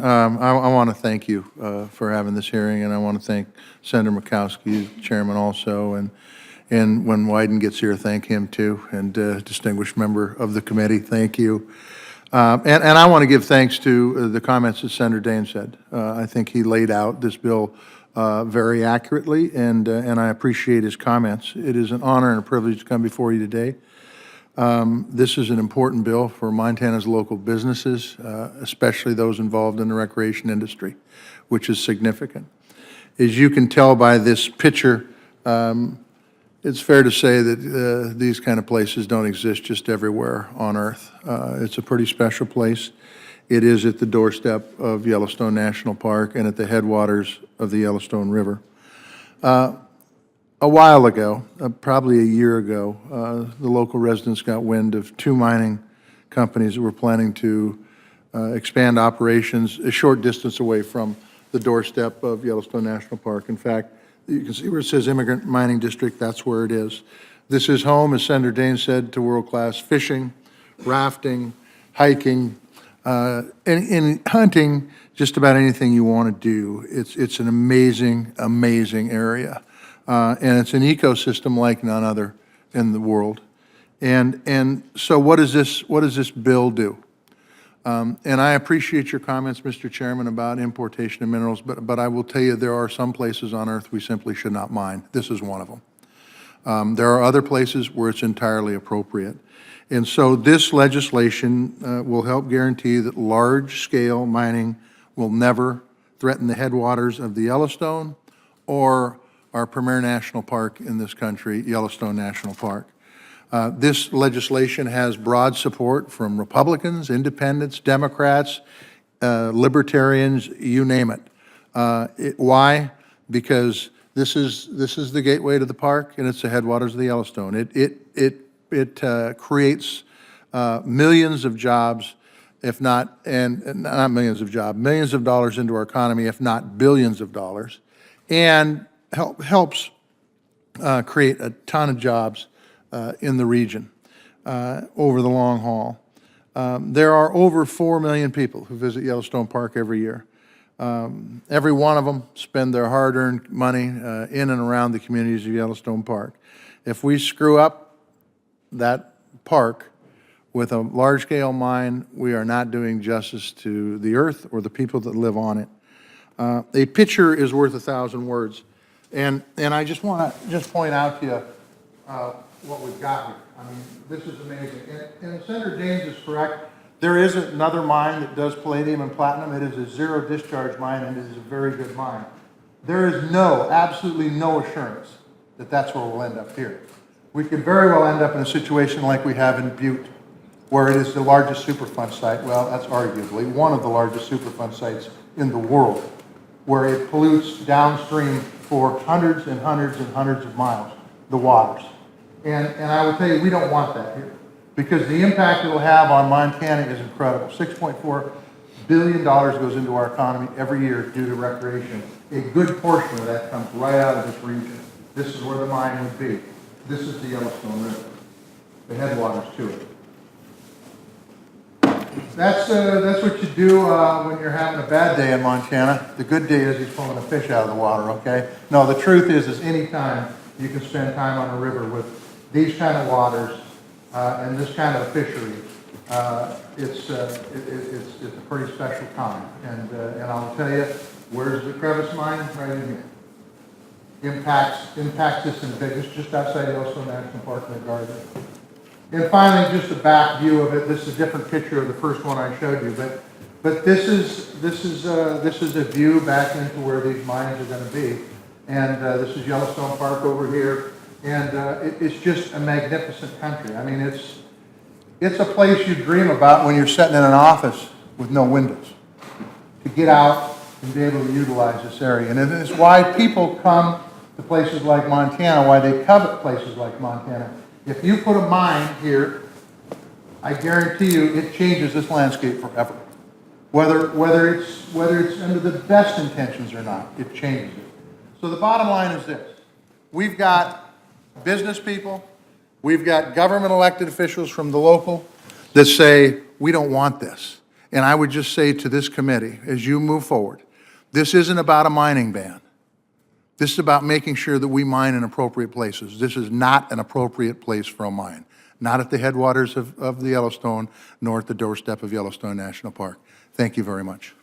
I want to thank you for having this hearing, and I want to thank Senator Murkowski, Chairman, also, and when Wyden gets here, thank him too, and distinguished member of the committee, thank you. And I want to give thanks to the comments that Senator Dane said. I think he laid out this bill very accurately, and I appreciate his comments. It is an honor and a privilege to come before you today. This is an important bill for Montana's local businesses, especially those involved in the recreation industry, which is significant. As you can tell by this picture, it's fair to say that these kind of places don't exist just everywhere on Earth. It's a pretty special place. It is at the doorstep of Yellowstone National Park and at the headwaters of the Yellowstone River. A while ago, probably a year ago, the local residents got wind of two mining companies that were planning to expand operations a short distance away from the doorstep of Yellowstone National Park. In fact, you can see where it says Immigrant Mining District, that's where it is. This is home, as Senator Dane said, to world-class fishing, rafting, hiking, and hunting, just about anything you want to do. It's an amazing, amazing area. And it's an ecosystem like none other in the world. And so what does this bill do? And I appreciate your comments, Mr. Chairman, about importation of minerals, but I will tell you there are some places on Earth we simply should not mine. This is one of them. There are other places where it's entirely appropriate. And so this legislation will help guarantee that large-scale mining will never threaten the headwaters of the Yellowstone or our premier national park in this country, Yellowstone National Park. This legislation has broad support from Republicans, independents, Democrats, libertarians, you name it. Why? Because this is the gateway to the park, and it's the headwaters of the Yellowstone. It creates millions of jobs, if not, and not millions of jobs, millions of dollars into our economy, if not billions of dollars, and helps create a ton of jobs in the region over the long haul. There are over 4 million people who visit Yellowstone Park every year. Every one of them spend their hard-earned money in and around the communities of Yellowstone Park. If we screw up that park with a large-scale mine, we are not doing justice to the earth or the people that live on it. A picture is worth 1,000 words. And I just want to point out to you what we've got here. I mean, this is amazing. And Senator Daines is correct. There is another mine that does palladium and platinum. It is a zero discharge mine, and it is a very good mine. There is absolutely no assurance that that's where we'll end up here. We could very well end up in a situation like we have in Butte, where it is the largest Superfund site. Well, that's arguably one of the largest Superfund sites in the world, where it pollutes downstream for hundreds and hundreds and hundreds of miles, the waters. And I will tell you, we don't want that here, because the impact it will have on Montana is incredible. $6.4 billion goes into our economy every year due to recreation. A good portion of that comes right out of this region. This is where the mine would be. This is the Yellowstone River, the headwaters to it. That's what you do when you're having a bad day in Montana. The good day is he's pulling a fish out of the water, okay? No, the truth is any time you can spend time on a river with these kind of waters and this kind of fishery, it's a pretty special time. And I'll tell you, where's the crevice mine? Right in here. Impacts this individual, just outside Yellowstone National Park in the garden. And finally, just a back view of it. This is a different picture of the first one I showed you, but this is a view back into where these mines are going to be. And this is Yellowstone Park over here, and it's just a magnificent country. I mean, it's a place you dream about when you're sitting in an office with no windows, to get out and be able to utilize this area. And it's why people come to places like Montana, why they covet places like Montana. If you put a mine here, I guarantee you it changes this landscape forever. Whether it's under the best intentions or not, it changes it. So the bottom line is this. We've got business people, we've got government elected officials from the local that say, we don't want this. And I would just say to this committee, as you move forward, this isn't about a mining ban. This is about making sure that we mine in appropriate places. This is not an appropriate place for a mine, not at the headwaters of the Yellowstone, nor at the doorstep of Yellowstone National Park. Thank you very much.